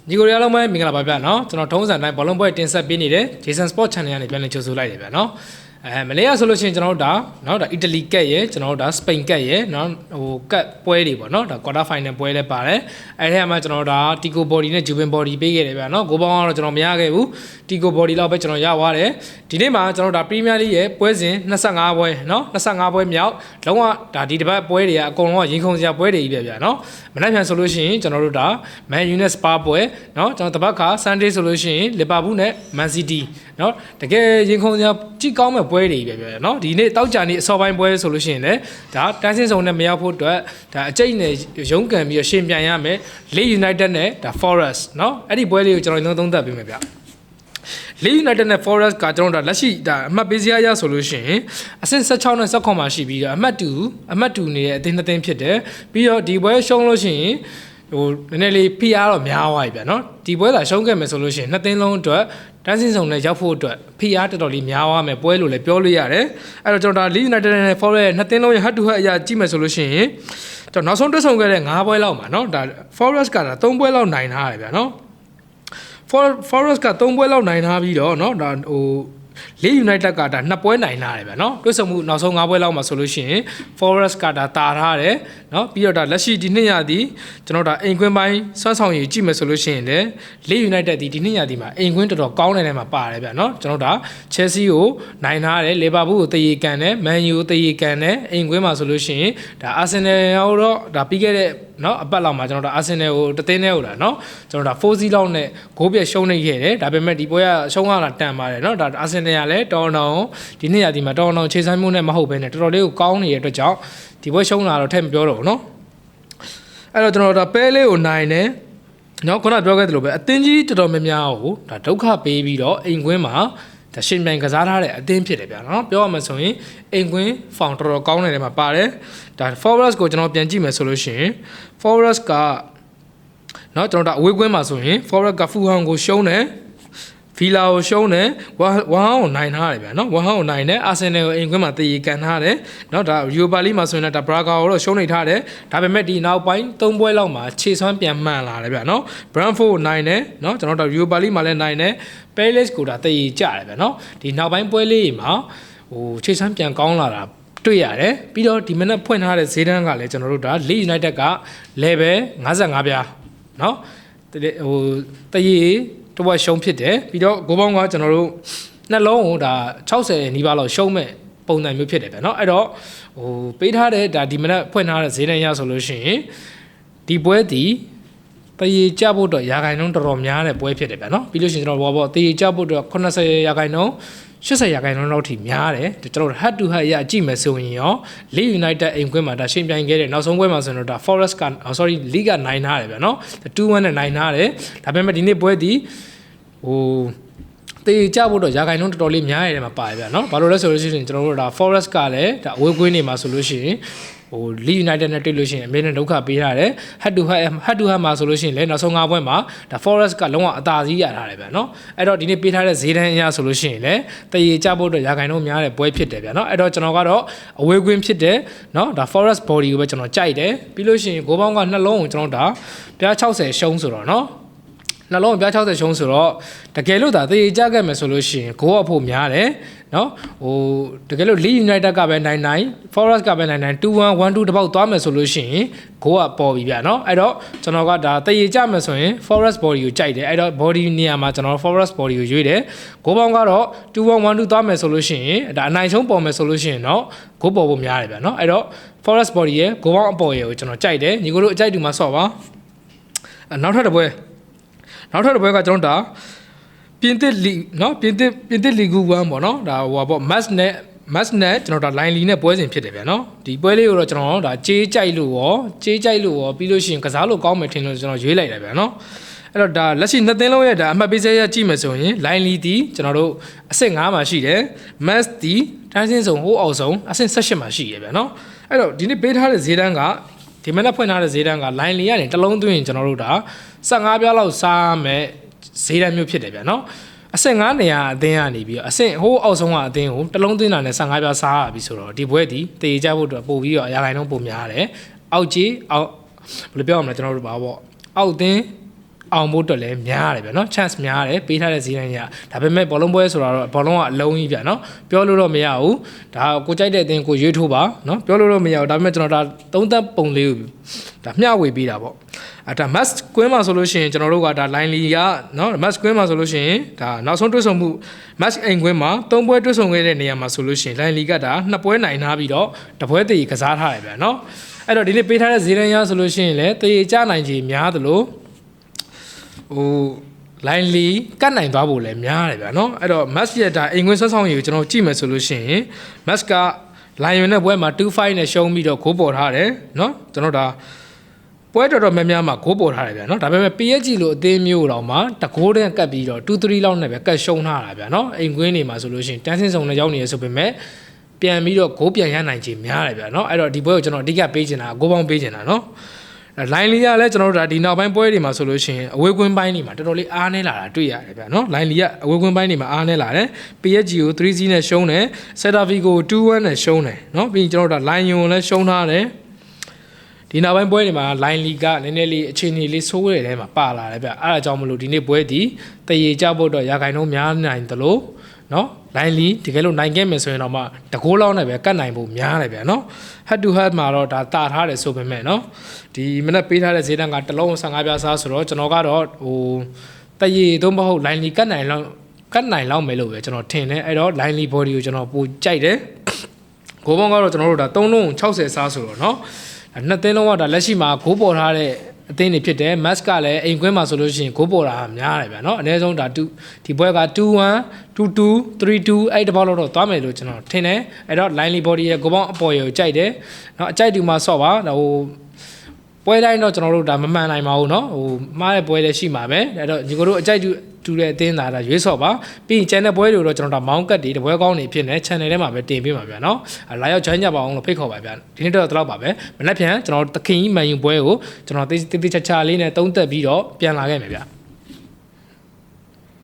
ညီကိုရအားလုံးပဲမင်္ဂလာပါဗျာနော်ကျွန်တော်ထုံးစံတိုင်းဘောလုံးပွဲတင်ဆက်ပေးနေတဲ့ Jason Sport Channel ကနေပြန်လည်ကြိုဆိုလိုက်တယ်ဗျာနော်မလေးရဆိုလို့ရှိရင်ကျွန်တော်တို့ဒါနော်ဒါအီတလီကက်ရယ်ကျွန်တော်တို့ဒါစပိန်ကက်ရယ်နော်ဟိုကက်ပွဲတွေပေါ့နော်ဒါ quarter final ပွဲလည်းပါတယ်အဲ့ဒီမှာကျွန်တော်တို့ဒါ Tico Body နဲ့ Juven Body ပေးခဲ့တယ်ဗျာနော်ကိုပေါင်းကတော့ကျွန်တော်မရခဲ့ဘူး Tico Body လောက်ပဲကျွန်တော်ရသွားတယ်ဒီနေ့မှာကျွန်တော်ဒါ Premier League ရဲ့ပွဲစဉ်25ပွဲနော်25ပွဲမြောက်လုံးဝဒါဒီတစ်ပတ်ပွဲတွေကအကုန်လုံးကရင်ခုန်စရာပွဲတွေကြီးပဲဗျာနော်မနေ့ပြန်ဆိုလို့ရှိရင်ကျွန်တော်တို့ဒါ Man U နဲ့ Spurs ပွဲနော်ကျွန်တော်တစ်ပတ်ခါ Sunday ဆိုလို့ရှိရင် Liverpool နဲ့ Man City နော်တကယ်ရင်ခုန်စရာကြည့်ကောင်းမဲ့ပွဲတွေပဲဗျာနော်ဒီနေ့တောက်ကြနေ့အစောပိုင်းပွဲဆိုလို့ရှိရင်လည်းဒါတန်းစင်းစုံနဲ့မရောက်ဖို့အတွက်ဒါအကျိတ်နဲ့ရုန်းကန်ပြီးရှင်းပြန်ရမယ် Leeds United နဲ့ဒါ Forest နော်အဲ့ဒီပွဲလေးကိုကျွန်တော်သုံးသပ်ပေးမယ်ဗျာLeeds United နဲ့ Forest ကကျွန်တော်တို့လက်ရှိဒါအမှတ်ပေးစရာရဆိုလို့ရှိရင်အဆင့်16နဲ့16မှာရှိပြီးတော့အမှတ်2နေတဲ့အသင်းတစ်သင်းဖြစ်တယ်ပြီးတော့ဒီပွဲရှုံးလို့ရှိရင်ဟိုနည်းနည်းလေး PR တော့များသွားပြီဗျာနော်ဒီပွဲသာရှုံးခဲ့မယ်ဆိုလို့ရှိရင်နှစ်သင်းလုံးအတွက်တန်းစင်းစုံနဲ့ရောက်ဖို့အတွက် PR တော်တော်လေးများသွားမယ်ပွဲလို့လည်းပြောလို့ရတယ်အဲ့တော့ကျွန်တော်ဒါ Leeds United နဲ့ Forest ရဲ့နှစ်သင်းလုံးရဲ့ head to head အရာကြည့်မယ်ဆိုလို့ရှိရင်ကျွန်တော်နောက်ဆုံးတက်ဆုံခဲ့တဲ့9ပွဲလောက်မှာနော်ဒါ Forest ကဒါ3ပွဲလောက်နိုင်ထားတယ်ဗျာနော်Forest က3ပွဲလောက်နိုင်ထားပြီးတော့เนาะဒါဟိုLeeds United ကဒါ2ပွဲနိုင်ထားတယ်ဗျာเนาะတွဲဆုံမှုနောက်ဆုံး5ပွဲလောက်မှာဆိုလို့ရှိရင် Forest ကဒါတာထားတယ်เนาะပြီးတော့ဒါလက်ရှိဒီနှစ်ရာသီကျွန်တော်ဒါအိမ်ကွင်းပိုင်းဆွမ်းဆောင်ရည်ကြည့်မယ်ဆိုလို့ရှိရင်လည်း Leeds United ဒီနှစ်ရာသီမှာအိမ်ကွင်းတော်တော်ကောင်းနေတဲ့မှာပါတယ်ဗျာเนาะကျွန်တော်ဒါ Chelsea ကိုနိုင်ထားတယ် Liverpool ကိုတရေကန်တယ် Man U ကိုတရေကန်တယ်အိမ်ကွင်းမှာဆိုလို့ရှိရင်ဒါ Arsenal ရောတော့ဒါပြီးခဲ့တဲ့เนาะအပတ်လောက်မှာကျွန်တော်ဒါ Arsenal ကိုတသင်းနဲ့ဟုတ်လားเนาะကျွန်တော်ဒါ 4-0 လောက်နဲ့ဂိုးပြတ်ရှုံးနေခဲ့တယ်ဒါပေမဲ့ဒီပွဲကရှုံးရတာတန်ပါတယ်เนาะဒါ Arsenal ကလည်းတော်တော်ဒီနေ့ရာသီမှာတော်တော်ခြေဆိုင်မှုနဲ့မဟုတ်ဘဲနဲ့တော်တော်လေးကိုကောင်းနေတဲ့အတွက်ကြောင့်ဒီပွဲရှုံးလာတော့ထည့်မပြောတော့ဘူးเนาะအဲ့တော့ကျွန်တော်ဒါပဲလေးကိုနိုင်တယ်เนาะခုနပြောခဲ့သလိုပဲအသင်းကြီးတော်တော်များများကိုဒါဒုက္ခပေးပြီးတော့အိမ်ကွင်းမှာဒါရှင်ပြန်ကစားထားတဲ့အသင်းဖြစ်တယ်ဗျာเนาะပြောရမှာဆိုရင်အိမ်ကွင်းဖောင်တော်တော်ကောင်းနေတယ်မှာပါတယ်ဒါ Forest ကိုကျွန်တော်ပြန်ကြည့်မယ်ဆိုလို့ရှိရင် Forest ကเนาะကျွန်တော်ဒါအဝေးကွင်းမှာဆိုရင် Forest က Fulham ကိုရှုံးတယ်Villa ကိုရှုံးတယ်1-1ကိုနိုင်ထားတယ်ဗျာเนาะ1-1ကိုနိုင်တယ် Arsenal ကိုအိမ်ကွင်းမှာတည်ကန်ထားတယ်เนาะဒါ Europa League မှာဆိုရင်ဒါ Braga ကိုတော့ရှုံးနေထားတယ်ဒါပေမဲ့ဒီနောက်ပိုင်း3ပွဲလောက်မှာခြေစွမ်းပြန်မှန်လာတယ်ဗျာเนาะ Brentford ကိုနိုင်တယ်เนาะကျွန်တော်တို့ Europa League မှာလည်းနိုင်တယ် Palace ကိုဒါတည်ကြတယ်ဗျာเนาะဒီနောက်ပိုင်းပွဲလေးမှာဟိုခြေစွမ်းပြန်ကောင်းလာတာတွေ့ရတယ်ပြီးတော့ဒီမနက်ဖွင့်ထားတဲ့ဈေးတန်းကလည်းကျွန်တော်တို့ဒါ Leeds United က level 55ပြားเนาะဟိုတရေတဝက်ရှုံးဖြစ်တယ်ပြီးတော့ဂိုးပေါင်းကကျွန်တော်တို့နှလုံးကိုဒါ60နီးပါးလောက်ရှုံးမဲ့ပုံစံမျိုးဖြစ်တယ်ဗျာเนาะအဲ့တော့ဟိုပေးထားတဲ့ဒါဒီမနက်ဖွင့်ထားတဲ့ဈေးတန်းရဆိုလို့ရှိရင်ဒီပွဲဒီတရေကြဖို့တော့ရာခိုင်နှုန်းတော်တော်များတဲ့ပွဲဖြစ်တယ်ဗျာเนาะပြီးလို့ရှိရင်ကျွန်တော်ဘောတရေကြဖို့တော့80ရာခိုင်နှုန်း80ရာခိုင်နှုန်းလောက်ထိများတယ်ကျွန်တော်တို့ head to head ရကြည့်မယ်ဆိုရင်ရော Leeds United အိမ်ကွင်းမှာဒါရှင်းပြိုင်ခဲ့တဲ့နောက်ဆုံးပွဲမှာဆိုရင်တော့ဒါ Forest က sorry League ကနိုင်ထားတယ်ဗျာเนาะ2-1နဲ့နိုင်ထားတယ်ဒါပေမဲ့ဒီနေ့ပွဲဒီဟိုတေးကြဖို့တော့ရာခိုင်နှုန်းတော်တော်လေးများရတယ်မှာပါတယ်ဗျာเนาะဘာလို့လဲဆိုလို့ရှိရင်ကျွန်တော်တို့ဒါ Forest ကလည်းဒါအဝေးကွင်းနေမှာဆိုလို့ရှိရင်ဟို Leeds United နဲ့တွေ့လို့ရှိရင်အမေနဲ့ဒုက္ခပေးရတယ် head to head မှာဆိုလို့ရှိရင်လည်းနောက်ဆုံး5ပွဲမှာဒါ Forest ကလုံးဝအသာစီးရထားတယ်ဗျာเนาะအဲ့တော့ဒီနေ့ပေးထားတဲ့ဈေးတန်းအရဆိုလို့ရှိရင်လည်းတရေကြဖို့တော့ရာခိုင်နှုန်းများတဲ့ပွဲဖြစ်တယ်ဗျာเนาะအဲ့တော့ကျွန်တော်ကတော့အဝေးကွင်းဖြစ်တယ်เนาะဒါ Forest Body ကိုပဲကျွန်တော်ကြိုက်တယ်ပြီးလို့ရှိရင်ဂိုးပေါင်းကနှလုံးကိုကျွန်တော်ဒါပြား60ရှုံးဆိုတော့เนาะနှလုံးပြား60ရှုံးဆိုတော့တကယ်လို့ဒါသေကြခဲ့မယ်ဆိုလို့ရှိရင်ဂိုးအဖို့များတယ်เนาะဟိုတကယ်လို့ Leeds United ကပဲ99 Forest ကပဲ99 2-1 1-2 တပေါက်သွားမယ်ဆိုလို့ရှိရင်ဂိုးကပေါ်ပြီဗျာเนาะအဲ့တော့ကျွန်တော်ကဒါသေကြမယ်ဆိုရင် Forest Body ကိုကြိုက်တယ်အဲ့တော့ Body နေရာမှာကျွန်တော် Forest Body ကိုရွေးတယ်ဂိုးပေါင်းကတော့2-1 1-2 သွားမယ်ဆိုလို့ရှိရင်ဒါအနိုင်ဆုံးပေါ်မယ်ဆိုလို့ရှိရင်တော့ဂိုးပေါ်ဖို့များတယ်ဗျာเนาะအဲ့တော့ Forest Body ရဲ့ဂိုးပေါင်းအပေါ်ရဲ့ကိုကျွန်တော်ကြိုက်တယ်ညီကိုတို့အကြိုက်တူမှာဆော့ပါနောက်ထပ်တစ်ပွဲကကျွန်တော်ဒါပြင်သစ်လီเนาะပြင်သစ်လီဂူ1ပေါ့เนาะဒါဟိုပေါ့ match နဲ့ကျွန်တော်ဒါ line လီနဲ့ပွဲစဉ်ဖြစ်တယ်ဗျာเนาะဒီပွဲလေးကိုတော့ကျွန်တော်ဒါကြေးကြိုက်လို့ရောပြီးလို့ရှိရင်ကစားလို့ကောင်းမယ်ထင်လို့ကျွန်တော်ရွေးလိုက်တယ်ဗျာเนาะအဲ့တော့ဒါလက်ရှိနှစ်သင်းလုံးရဲ့ဒါအမှတ်ပေးစရာကြည့်မယ်ဆိုရင် line လီတီကျွန်တော်တို့အဆင့်5မှာရှိတယ် match တီတိုင်းစင်းစုံဟိုးအောင်ဆုံးအဆင့်18မှာရှိရဗျာเนาะအဲ့တော့ဒီနေ့ပေးထားတဲ့ဈေးတန်းကဒီမနက်ဖွင့်ထားတဲ့ဈေးတန်းက line လီကနေတစ်လုံးသွင်းရင်ကျွန်တော်တို့ဒါ15ပြားလောက်စားမယ်ဈေးတန်းမျိုးဖြစ်တယ်ဗျာเนาะအဆင့်9နေရာအသင်းကနေပြီးတော့အဆင့်ဟိုးအောက်ဆုံးကအသင်းကိုတစ်လုံးသွင်းတာနဲ့15ပြားစားရပြီဆိုတော့ဒီပွဲဒီတေကြဖို့အတွက်ပို့ပြီးတော့အရာခိုင်နှုန်းပိုများတယ်အောက်ကြီးအောက်ဘယ်လိုပြောရမလဲကျွန်တော်တို့ပါပေါ့အောက်သင်း အောင်ဖို့အတွက်လည်းများရတယ်ဗျာနော် chance များတယ်ပေးထားတဲ့ဈေးတိုင်းကဒါပေမဲ့ဘောလုံးပွဲဆိုတာတော့ဘောလုံးကအလုံးကြီးဗျာနော်ပြောလို့တော့မရဘူးဒါကိုကြိုက်တဲ့အသင်းကိုရွေးထိုးပါနော်ပြောလို့တော့မရဘူးဒါပေမဲ့ကျွန်တော်ဒါသုံးသက်ပုံလေးကိုဒါမျှဝေပေးတာပေါ့ဒါ must ကွင်းမှာဆိုလို့ရှိရင်ကျွန်တော်တို့ကဒါ line လီကနော် must ကွင်းမှာဆိုလို့ရှိရင်ဒါနောက်ဆုံးတွဲဆုံမှု must အိမ်ကွင်းမှာ3ပွဲတွဲဆုံခဲ့တဲ့နေရာမှာဆိုလို့ရှိရင် line လီကဒါ2ပွဲနိုင်ထားပြီးတော့တပွဲတည်ကစားထားတယ်ဗျာနော်အဲ့တော့ဒီနေ့ပေးထားတဲ့ဈေးတန်းရဆိုလို့ရှိရင်လည်းတည်ကြနိုင်ခြင်းများသလိုဟို line လီကတ်နိုင်သွားဖို့လည်းများတယ်ဗျာနော်အဲ့တော့ must ရဲ့ဒါအိမ်ကွင်းဆွမ်းဆောင်ရည်ကိုကျွန်တော်ကြည့်မယ်ဆိုလို့ရှိရင် must က line နဲ့ပွဲမှာ2-5နဲ့ရှုံးပြီးတော့ဂိုးပေါ်ထားတယ်နော်ကျွန်တော်ဒါပွဲတော်တော်များများမှာဂိုးပေါ်ထားတယ်ဗျာနော်ဒါပေမဲ့ PSG လို့အသင်းမျိုးတော့မှတကိုးတန်းကတ်ပြီးတော့2-3လောက်နဲ့ပဲကတ်ရှုံးထားတာဗျာနော်အိမ်ကွင်းနေမှာဆိုလို့ရှိရင်တန်းစင်းစုံနဲ့ရောက်နေရဆိုပေမဲ့ပြန်ပြီးတော့ဂိုးပြန်ရနိုင်ခြင်းများတယ်ဗျာနော်အဲ့တော့ဒီပွဲကိုကျွန်တော်အဓိကပေးချင်တာဂိုးပေါင်းပေးချင်တာနော်line လီကလည်းကျွန်တော်တို့ဒါဒီနောက်ပိုင်းပွဲတွေမှာဆိုလို့ရှိရင်အဝေးကွင်းပိုင်းတွေမှာတော်တော်လေးအားနည်းလာတာတွေ့ရတယ်ဗျာနော် line လီကအဝေးကွင်းပိုင်းတွေမှာအားနည်းလာတယ် PSG ကို 3-0 နဲ့ရှုံးတယ် Celta Vigo ကို 2-1 နဲ့ရှုံးတယ်နော်ပြီးရင်ကျွန်တော်တို့ဒါ line ယွန်ကိုလည်းရှုံးထားတယ်ဒီနောက်ပိုင်းပွဲတွေမှာ line လီကနည်းနည်းလေးအခြေအနေလေးဆိုးတဲ့ထဲမှာပါလာတယ်ဗျအဲ့ဒါကြောင့်မလို့ဒီနေ့ပွဲဒီတရေကြဖို့တော့ရာခိုင်နှုန်းများနိုင်သလိုနော် line လီတကယ်လို့နိုင်ခဲ့မယ်ဆိုရင်တော့မှတကိုးလောက်နဲ့ပဲကတ်နိုင်ဖို့များတယ်ဗျာနော် head to head မှာတော့ဒါတာထားတယ်ဆိုပေမဲ့နော်ဒီမနေ့ပေးထားတဲ့ဈေးတန်းကတစ်လုံး15ပြားစားဆိုတော့ကျွန်တော်ကတော့ဟိုတရေသုံးမဟုတ် line လီကတ်နိုင်လောက်မယ်လို့ပဲကျွန်တော်ထင်တယ်အဲ့တော့ line လီ body ကိုကျွန်တော်ပိုကြိုက်တယ်ဂိုးပေါင်းကတော့ကျွန်တော်တို့ဒါ3လုံး60စားဆိုတော့နော်နှစ်သင်းလုံးကဒါလက်ရှိမှာဂိုးပေါ်ထားတဲ့အသင်းတွေဖြစ်တယ် match ကလည်းအိမ်ကွင်းမှာဆိုလို့ရှိရင်ဂိုးပေါ်တာများတယ်ဗျာနော်အနည်းဆုံးဒါဒီပွဲက2-1 2-2 3-2အဲ့တဘောလောက်တော့သွားမယ်လို့ကျွန်တော်ထင်တယ်အဲ့တော့ line body ရဲ့ဂိုးပေါင်းအပေါ်ကိုကြိုက်တယ်နော်အကြိုက်တူမှာဆော့ပါဟိုပွဲတိုင်းတော့ကျွန်တော်တို့ဒါမမှန်နိုင်ပါဘူးเนาะဟိုမှားတဲ့ပွဲလည်းရှိမှာပဲအဲ့တော့ညီကိုတို့အကြိုက်တူတဲ့အသင်းသားဒါရွေးဆော့ပါပြီးရင် channel ပွဲတွေတော့ကျွန်တော်ဒါမောင်းကတ်တွေတပွဲကောင်းနေဖြစ်နေ channel ထဲမှာပဲတင်ပေးပါဗျာเนาะလာရောက် join ကြပါအောင်လို့ဖိတ်ခေါ်ပါဗျာဒီနေ့တော့တော့ပါပဲမနေ့ပြန်ကျွန်တော်တခင်ကြီးမန်ယူပွဲကိုကျွန်တော်တိတိကျကျလေးနဲ့သုံးသက်ပြီးတော့ပြန်လာခဲ့မယ်ဗျာ